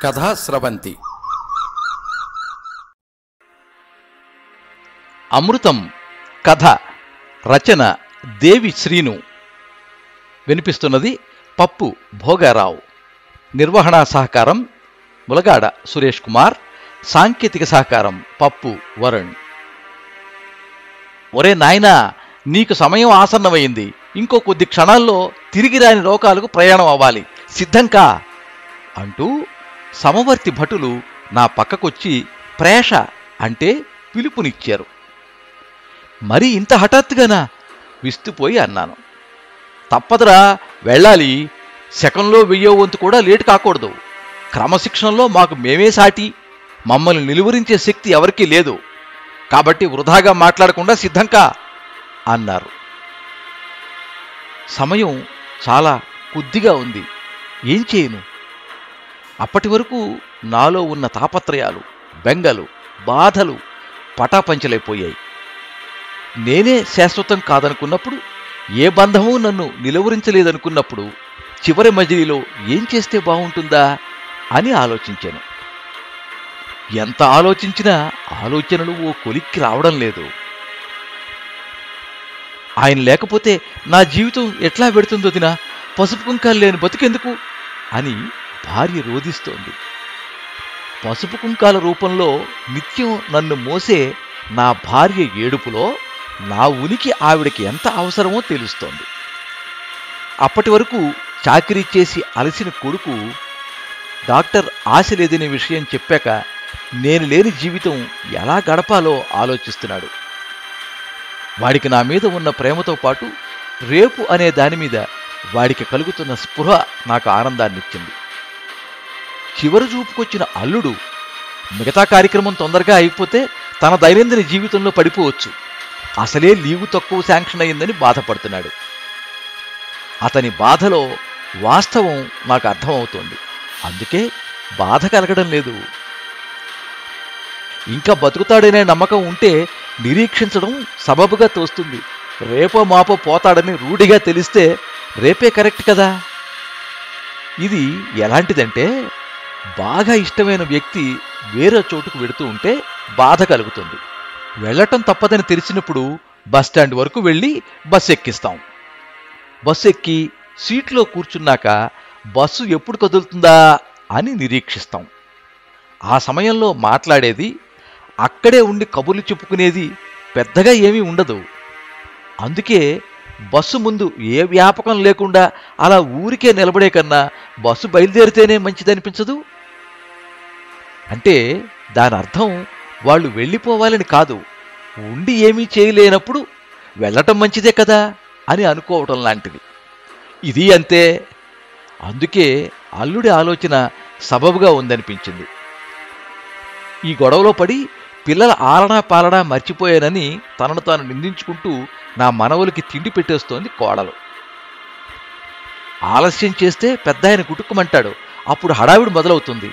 కథా స్రవంతి. అమృతం కథ రచన దేవి శ్రీను. వినిపిస్తున్నది పప్పు భోగారావు. నిర్వహణా సహకారం ములగాడ సురేష్ కుమార్. సాంకేతిక సహకారం పప్పు వరుణ్. ఒరే నాయనా, నీకు సమయం ఆసన్నమైంది. ఇంకో కొద్ది క్షణాల్లో తిరిగి రాని లోకాలకు ప్రయాణం అవ్వాలి. సిద్ధంకా అంటూ సమవర్తి భటులు నా పక్కకొచ్చి ప్రేష అంటే పిలుపునిచ్చారు. మరి ఇంత హఠాత్తుగానా? విస్తుపోయి అన్నాను. తప్పదురా, వెళ్ళాలి. సెకండ్లో 1000వ వంతు కూడా లేటు కాకూడదు. క్రమశిక్షణలో మాకు మేమే సాటి. మమ్మల్ని నిలువరించే శక్తి ఎవరికీ లేదు. కాబట్టి వృధాగా మాట్లాడకుండా సిద్ధంకా అన్నారు. సమయం చాలా కొద్దిగా ఉంది. ఏం చేయను? అప్పటి వరకు నాలో ఉన్న తాపత్రయాలు, బెంగలు, బాధలు పటాపంచలైపోయాయి. నేనే శాశ్వతం కాదనుకున్నప్పుడు, ఏ బంధమూ నన్ను నిలువరించలేదనుకున్నప్పుడు చివరి మజిలీలో ఏం చేస్తే బాగుంటుందా అని ఆలోచించాను. ఎంత ఆలోచించినా ఆలోచనలు ఓ కొలిక్కి రావడం లేదు. ఆయన లేకపోతే నా జీవితం ఎట్లా పెడుతుందో దినా, పసుపు కుంకాలు లేని బతుకెందుకు అని భార్య రోధిస్తోంది. పసుపు కుంకాల రూపంలో నిత్యం నన్ను మోసే నా భార్య ఏడుపులో నా ఉనికి ఆవిడకి ఎంత అవసరమో తెలుస్తోంది. అప్పటి వరకు చాకిరీ చేసి అలసిన కొడుకు డాక్టర్ ఆశ లేదనే విషయం చెప్పాక నేను లేని జీవితం ఎలా గడపాలో ఆలోచిస్తున్నాడు. వాడికి నా మీద ఉన్న ప్రేమతో పాటు రేపు అనే దాని మీద వాడికి కలుగుతున్న స్పృహ నాకు ఆనందాన్నిచ్చింది. చివరి చూపుకొచ్చిన అల్లుడు మిగతా కార్యక్రమం తొందరగా అయిపోతే తన దైనందిన జీవితంలో పడిపోవచ్చు. అసలే లీవు తక్కువ శాంక్షన్ అయిందని బాధపడుతున్నాడు. అతని బాధలో వాస్తవం నాకు అర్థమవుతోంది. అందుకే బాధ కలగడం లేదు. ఇంకా బతుకుతాడనే నమ్మకం ఉంటే నిరీక్షించడం సబబుగా తోస్తుంది. రేపో మాపో పోతాడని రూఢిగా తెలిస్తే రేపే కరెక్ట్ కదా. ఇది ఎలాంటిదంటే, బాగా ఇష్టమైన వ్యక్తి వేరే చోటుకు వెడుతూ ఉంటే బాధ కలుగుతుంది. వెళ్ళటం తప్పదని తెలిసినప్పుడు బస్టాండ్ వరకు వెళ్ళి బస్సు ఎక్కిస్తాం. బస్సు ఎక్కి సీట్లో కూర్చున్నాక బస్సు ఎప్పుడు కదులుతుందా అని నిరీక్షిస్తాం. ఆ సమయంలో మాట్లాడేది, అక్కడే ఉండి కబుర్లు చెప్పుకునేది పెద్దగా ఏమీ ఉండదు. అందుకే బస్సు ముందు ఏ వ్యాపకం లేకుండా అలా ఊరికే నిలబడే కన్నా బస్సు బయలుదేరితేనే మంచిదనిపించదు. అంటే దాని అర్థం వాళ్ళు వెళ్ళిపోవాలని కాదు, ఉండి ఏమీ చేయలేనప్పుడు వెళ్ళటం మంచిదే కదా అని అనుకోవటం లాంటిది. ఇది అంతే. అందుకే అల్లుడి ఆలోచన సబబుగా ఉందనిపించింది. ఈ గొడవలో పడి పిల్లల ఆలనా పాలనా మర్చిపోయానని తనను తాను నిందించుకుంటూ నా మనవలకి తిండి పెట్టేస్తోంది కోడలు. ఆలస్యం చేస్తే పెద్ద ఆయన కుటుక్కుమంటాడు. అప్పుడు హడావిడి మొదలవుతుంది.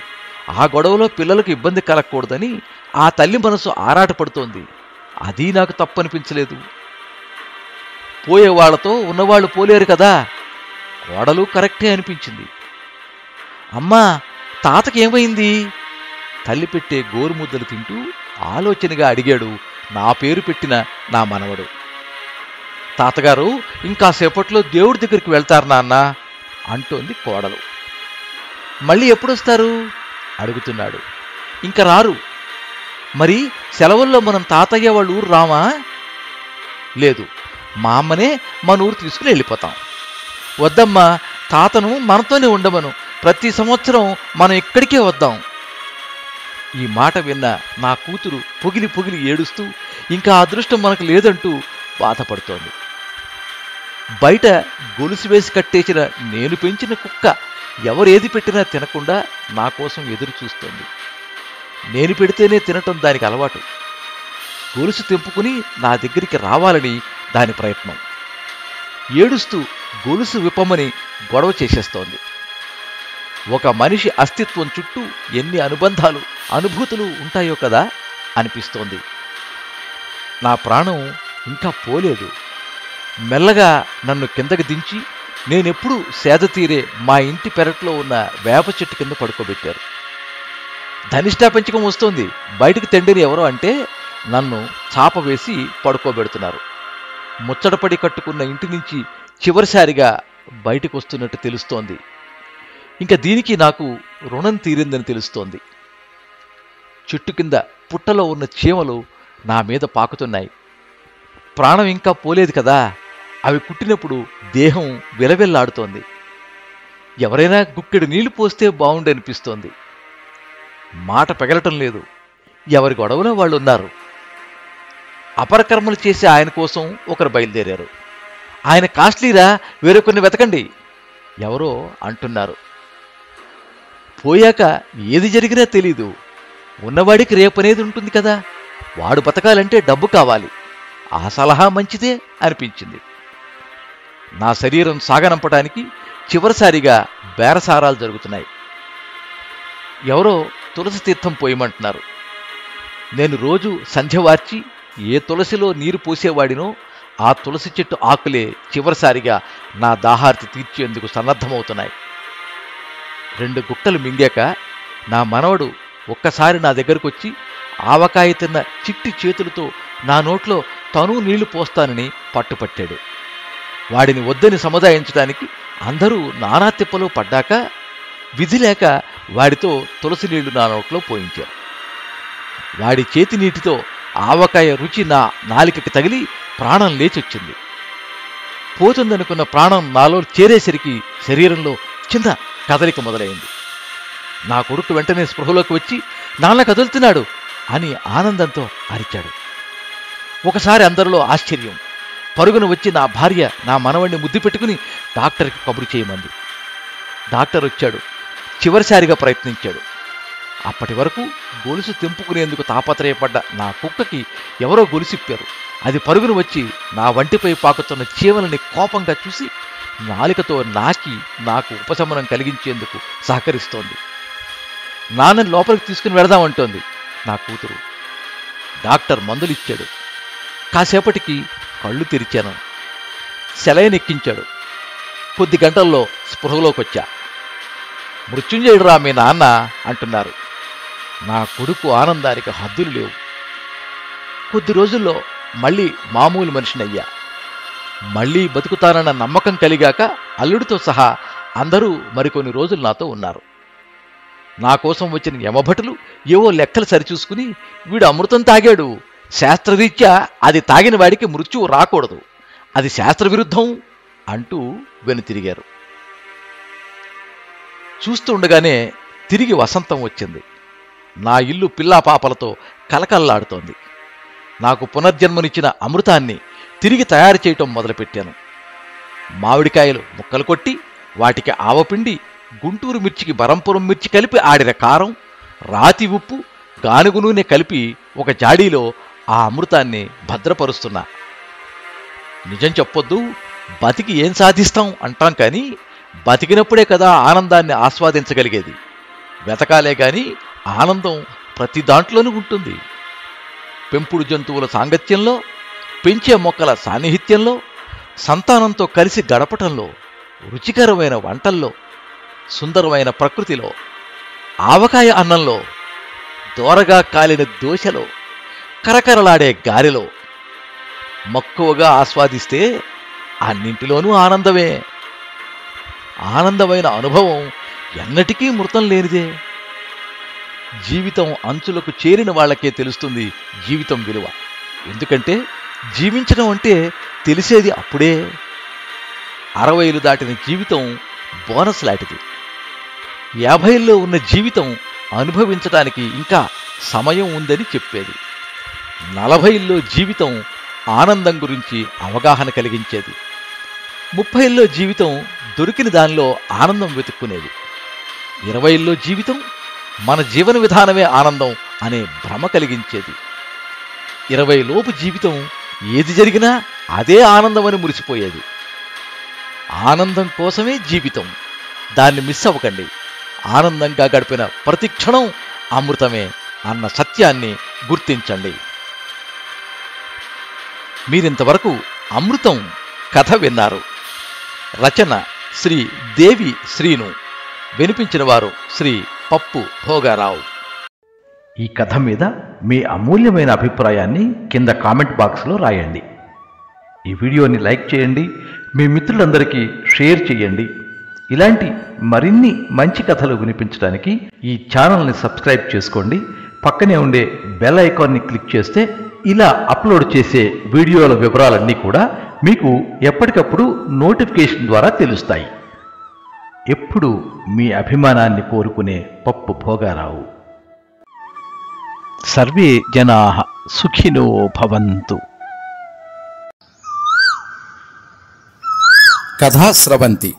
ఆ గొడవలో పిల్లలకు ఇబ్బంది కలగకూడదని ఆ తల్లి మనసు ఆరాటపడుతోంది. అది నాకు తప్పనిపించలేదు. పోయేవాళ్లతో ఉన్నవాళ్లు పోలేరు కదా. కోడలు కరెక్టే అనిపించింది. అమ్మా, తాతకేమైంది? తల్లి పెట్టే గోరుముద్దలు తింటూ ఆలోచనగా అడిగాడు నా పేరు పెట్టిన నా మనవడు. తాతగారు ఇంకాసేపట్లో దేవుడి దగ్గరికి వెళ్తారు నాన్న అంటోంది కోడలు. మళ్ళీ ఎప్పుడొస్తారు అడుగుతున్నాడు. ఇంక రారు. మరి సెలవుల్లో మనం తాతయ్య వాళ్ళ ఊరు రామా? లేదు, మా అమ్మనే మన ఊరు తీసుకుని వెళ్ళిపోతాం. వద్దమ్మా, తాతను మనతోనే ఉండమను. ప్రతి సంవత్సరం మనం ఇక్కడికే వద్దాం. ఈ మాట విన్న నా కూతురు పొగిలి పొగిలి ఏడుస్తూ ఇంకా అదృష్టం మనకు లేదంటూ బాధపడుతోంది. బయట గొలుసు వేసి కట్టేసిన నేను పెంచిన కుక్క ఎవరేది పెట్టినా తినకుండా నా కోసం ఎదురు చూస్తోంది. నేను పెడితేనే తినటం దానికి అలవాటు. గొలుసు తెంపుకుని నా దగ్గరికి రావాలని దాని ప్రయత్నం. ఏడుస్తూ గొలుసు విప్పమని గొడవ చేసేస్తోంది. ఒక మనిషి అస్తిత్వం చుట్టూ ఎన్ని అనుబంధాలు, అనుభూతులు ఉంటాయో కదా అనిపిస్తోంది. నా ప్రాణం ఇంకా పోలేదు. మెల్లగా నన్ను కిందకి దించి నేనెప్పుడు సేద తీరే మా ఇంటి పెరట్లో ఉన్న వేప చెట్టు కింద పడుకోబెట్టారు. ధనిష్టా పంచకం వస్తోంది, బయటికి తెండిని ఎవరో అంటే నన్ను చాప వేసి పడుకోబెడుతున్నారు. ముచ్చటపడి కట్టుకున్న ఇంటి నుంచి చివరిసారిగా బయటికి వస్తున్నట్టు తెలుస్తోంది. ఇంకా దీనికి నాకు రుణం తీరిందని తెలుస్తోంది. చెట్టు కింద పుట్టలో ఉన్న చీమలు నా మీద పాకుతున్నాయి. ప్రాణం ఇంకా పోలేదు కదా, అవి కుట్టినప్పుడు దేహం విలవిల్లాడుతోంది. ఎవరైనా గుక్కెడు నీళ్లు పోస్తే బావుండనిపిస్తోంది. మాట పెగలటం లేదు. ఎవరి గొడవలో వాళ్ళున్నారు. అపరకర్మలు చేసే ఆయన కోసం ఒకరు బయలుదేరారు. ఆయన కాస్ట్లీరా, వేరే కొన్ని వెతకండి ఎవరో అంటున్నారు. పోయాక ఏది జరిగినా తెలీదు. ఉన్నవాడికి రేపనేది ఉంటుంది కదా, వాడు బతకాలంటే డబ్బు కావాలి. ఆ సలహా మంచిదే అనిపించింది. నా శరీరం సాగనంపడానికి చివరిసారిగా బేరసారాలు జరుగుతున్నాయి. ఎవరో తులసి తీర్థం పోయమంటున్నారు. నేను రోజు సంధ్యవార్చి ఏ తులసిలో నీరు పోసేవాడినో ఆ తులసి చెట్టు ఆకులే చివరిసారిగా నా దాహార్తి తీర్చేందుకు సన్నద్ధమవుతున్నాయి. 2 గుట్టలు మింగాక నా మనవడు ఒక్కసారి నా దగ్గరకొచ్చి ఆవకాయ తిన్న చిట్టి చేతులతో నా నోట్లో తను నీళ్లు పోస్తానని పట్టుపట్టాడు. వాడిని వద్దని సముదాయించడానికి అందరూ నానా తిప్పలు పడ్డాక విధి లేక వాడితో తులసి నీళ్లు నా నోట్లో పోయించారు. వాడి చేతి నీటితో ఆవకాయ రుచి నా నాలికకి తగిలి ప్రాణం లేచొచ్చింది. పోతుందనుకున్న ప్రాణం నాలో చేరేసరికి శరీరంలో చిన్న కదలిక మొదలైంది. నా కొడుకు వెంటనే స్పృహలోకి వచ్చి నాన్న కదులుతున్నాడు అని ఆనందంతో అరిచాడు. ఒకసారి అందరిలో ఆశ్చర్యం. పరుగున వచ్చి నా భార్య నా మనవణ్ణి ముద్దు పెట్టుకుని డాక్టర్కి కబురు చేయమంది. డాక్టర్ వచ్చాడు. చివరిసారిగా ప్రయత్నించాడు. అప్పటి వరకు గొలుసు తెంపుకునేందుకు తాపత్రయపడ్డ నా కుక్కకి ఎవరో గొలుసిప్పారు. అది పరుగును వచ్చి నా వంటిపై పాకుతున్న చీమలని కోపంగా చూసి నాలికతో నాకి నాకు ఉపశమనం కలిగించేందుకు సహకరిస్తోంది. నాన్నని లోపలికి తీసుకుని వెళదామంటోంది నా కూతురు. డాక్టర్ మందులిచ్చాడు. కాసేపటికి కళ్ళు తెరిచాను. సెలైన్ ఎక్కించాడు. కొద్ది గంటల్లో స్పృహలోకి వచ్చా. మృత్యుంజయుడురా మీ నాన్న అంటున్నారు. నా కొడుకు ఆనందానికి హద్దులు లేవు. కొద్ది రోజుల్లో మళ్ళీ మామూలు మనిషినయ్యా. మళ్ళీ బతుకుతానన్న నమ్మకం కలిగాక అల్లుడితో సహా అందరూ మరికొన్ని రోజులు నాతో ఉన్నారు. నా కోసం వచ్చిన యమభటులు ఏవో లెక్కలు సరిచూసుకుని వీడు అమృతం తాగాడు, శాస్త్రరీత్యా అది తాగిన వాడికి మృత్యువు రాకూడదు, అది శాస్త్రవిరుద్ధం అంటూ వెనుతిరిగారు. చూస్తూ ఉండగానే తిరిగి వసంతం వచ్చింది. నా ఇల్లు పిల్లాపాపలతో కలకల్లాడుతోంది. నాకు పునర్జన్మనిచ్చిన అమృతాన్ని తిరిగి తయారు చేయటం మొదలుపెట్టాను. మామిడికాయలు ముక్కలు కొట్టి వాటికి ఆవపిండి, గుంటూరు మిర్చికి బరంపురం మిర్చి కలిపి ఆడిన కారం, రాతి ఉప్పు, గానుగు నూనె కలిపి ఒక జాడీలో ఆ అమృతాన్ని భద్రపరుస్తున్నా. నిజం చెప్పొద్దు, బతికి ఏం సాధిస్తాం అంటాం కానీ బతికినప్పుడే కదా ఆనందాన్ని ఆస్వాదించగలిగేది. వెతకాలే గాని ఆనందం ప్రతి దాంట్లోనూ ఉంటుంది. పెంపుడు జంతువుల సాంగత్యంలో, పెంచే మొక్కల సాన్నిహిత్యంలో, సంతానంతో కలిసి గడపటంలో, రుచికరమైన వంటల్లో, సుందరమైన ప్రకృతిలో, ఆవకాయ అన్నంలో, దోరగా కాలిన దోశలో, కరకరలాడే గారెలో మక్కువగా ఆస్వాదిస్తే అన్నింటిలోనూ ఆనందమే. ఆనందమైన అనుభవం ఎన్నటికీ మృతం లేనిదే. జీవితం అంచులకు చేరిన వాళ్లకే తెలుస్తుంది జీవితం విలువ. ఎందుకంటే జీవించడం అంటే తెలిసేది అప్పుడే. 60 దాటిన జీవితం బోనస్ లాంటిది. 50లో ఉన్న జీవితం అనుభవించడానికి ఇంకా సమయం ఉందని చెప్పేది. 40లో జీవితం ఆనందం గురించి అవగాహన కలిగించేది. 30లో జీవితం దొరికిన దానిలో ఆనందం వెతుక్కునేది. 20లో జీవితం మన జీవన విధానమే ఆనందం అనే భ్రమ కలిగించేది. 20 లోపు జీవితం ఏది జరిగినా అదే ఆనందమని మురిసిపోయేది. ఆనందం కోసమే జీవితం. దాన్ని మిస్ అవ్వకండి. ఆనందంగా గడిపిన ప్రతి క్షణం అమృతమే అన్న సత్యాన్ని గుర్తించండి. మీరింతవరకు అమృతం కథ విన్నారు. రచన శ్రీ దేవి శ్రీను. వినిపించిన వారు శ్రీ పప్పు భోగారావు. ఈ కథ మీద మీ అమూల్యమైన అభిప్రాయాన్ని కింద కామెంట్ బాక్స్లో రాయండి. ఈ వీడియోని లైక్ చేయండి, మీ మిత్రులందరికీ షేర్ చేయండి. ఇలాంటి మరిన్ని మంచి కథలు వినిపించడానికి ఈ ఛానల్ని సబ్స్క్రైబ్ చేసుకోండి. పక్కనే ఉండే బెల్ ఐకాన్ని క్లిక్ చేస్తే ఇలా అప్లోడ్ చేసే వీడియోల వివరాలన్నీ కూడా మీకు ఎప్పటికప్పుడు నోటిఫికేషన్ ద్వారా తెలుస్తాయి. ఎప్పుడు మీ అభిమానాన్ని కోరుకునే పప్పు భోగారావు. సర్వే జనాః సుఖినో భవంతు. కథా స్రవంతి.